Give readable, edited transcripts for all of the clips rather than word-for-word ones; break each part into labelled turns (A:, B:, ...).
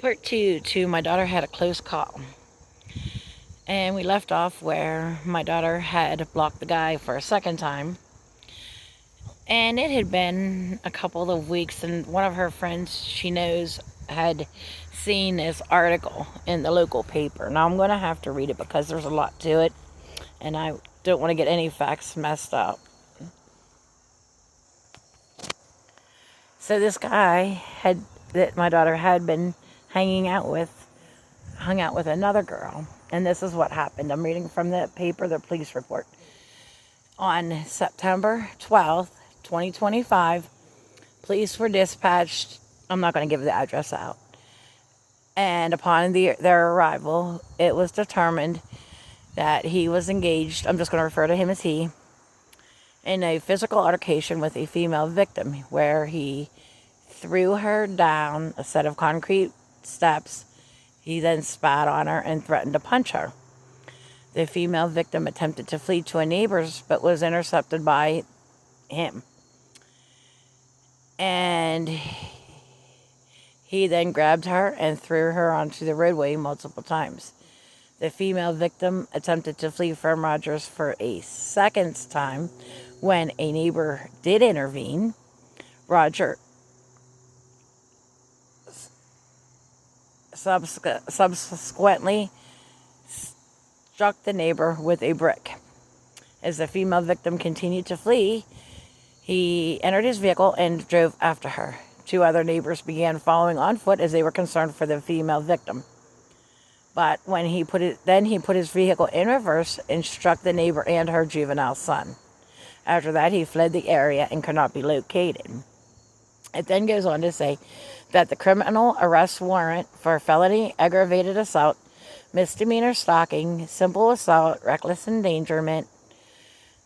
A: Part two to my daughter had a close call. And we left off where my daughter had blocked the guy for a second time. And it had been a couple of weeks, and one of her friends she knows had seen this article in the local paper. Now I'm going to have to read it because there's a lot to it, and I don't want to get any facts messed up. So this guy that my daughter had been hung out with another girl, and this is what happened. I'm reading from the paper, the police report. On September 12th, 2025, police were dispatched. I'm not going to give the address out. And upon their arrival, it was determined that he was engaged, I'm just going to refer to him as he, in a physical altercation with a female victim where he threw her down a set of concrete steps. He then spat on her and threatened to punch her. The female victim attempted to flee to a neighbor's but was intercepted by him. And he then grabbed her and threw her onto the roadway multiple times. The female victim attempted to flee from Rogers for a second time when a neighbor did intervene. Roger subsequently struck the neighbor with a brick. As the female victim continued to flee, he entered his vehicle and drove after her. Two other neighbors began following on foot as they were concerned for the female victim. But when he put his vehicle in reverse and struck the neighbor and her juvenile son. After that, he fled the area and could not be located. It then goes on to say that the criminal arrest warrant for felony aggravated assault, misdemeanor stalking, simple assault, reckless endangerment,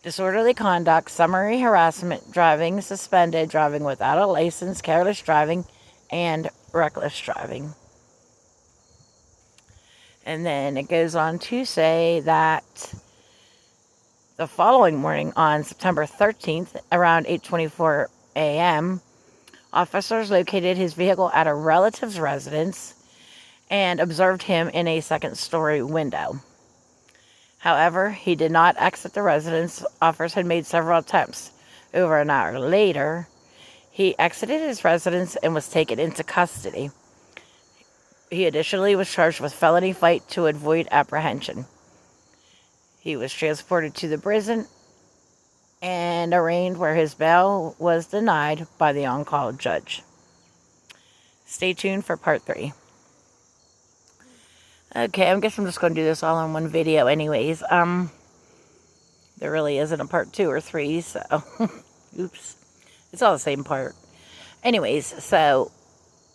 A: disorderly conduct, summary harassment, driving suspended, driving without a license, careless driving, and reckless driving. And then it goes on to say that the following morning on September 13th, around 8:24 a.m., officers located his vehicle at a relative's residence and observed him in a second-story window. However, he did not exit the residence. Officers had made several attempts. Over an hour later, he exited his residence and was taken into custody. He additionally was charged with felony flight to avoid apprehension. He was transported to the prison and arraigned where his bail was denied by the on-call judge. Stay tuned for part 3. Okay, I guess I'm just going to do this all in one video anyways. There really isn't a part 2 or 3, so oops. It's all the same part. Anyways, so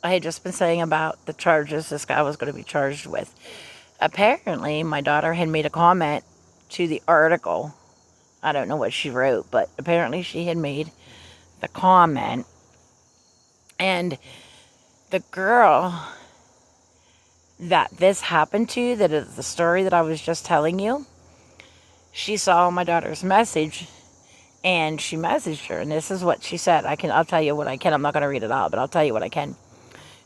A: I had just been saying about the charges this guy was going to be charged with. Apparently, my daughter had made a comment to the article. I don't know what she wrote, but apparently she had made the comment. And the girl that this happened to, that is the story that I was just telling you, she saw my daughter's message and she messaged her. And this is what she said. I'll tell you what I can. I'm not going to read it out, but I'll tell you what I can.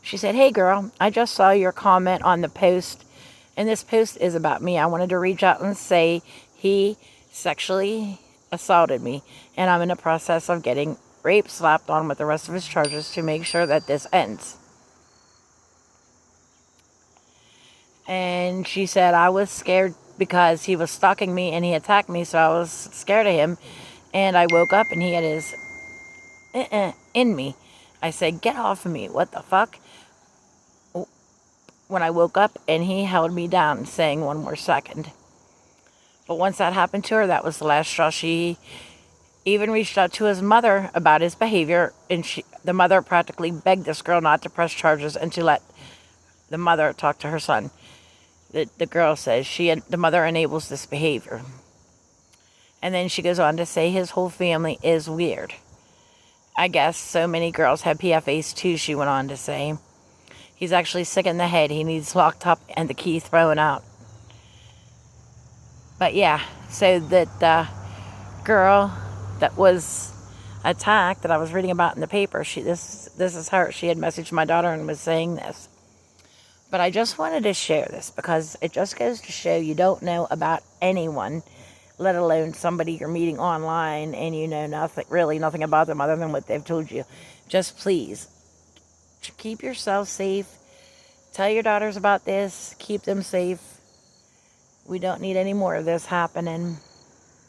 A: She said, "Hey girl, I just saw your comment on the post, and this post is about me. I wanted to reach out and say he sexually assaulted me, and I'm in the process of getting rape slapped on with the rest of his charges to make sure that this ends." And she said, "I was scared because he was stalking me and he attacked me, so I was scared of him, and I woke up and he had his in me. I said, 'Get off of me, what the fuck?' When I woke up and he held me down, saying 1 more second. But once that happened to her, that was the last straw. She even reached out to his mother about his behavior, and the mother practically begged this girl not to press charges and to let the mother talk to her son. The girl says the mother enables this behavior. And then she goes on to say his whole family is weird. I guess so many girls have PFAs too," she went on to say. "He's actually sick in the head. He needs locked up and the key thrown out." But yeah, so that the girl that was attacked that I was reading about in the paper, this is her. She had messaged my daughter and was saying this. But I just wanted to share this because it just goes to show you don't know about anyone, let alone somebody you're meeting online and you know nothing about them other than what they've told you. Just please keep yourself safe. Tell your daughters about this. Keep them safe. We don't need any more of this happening.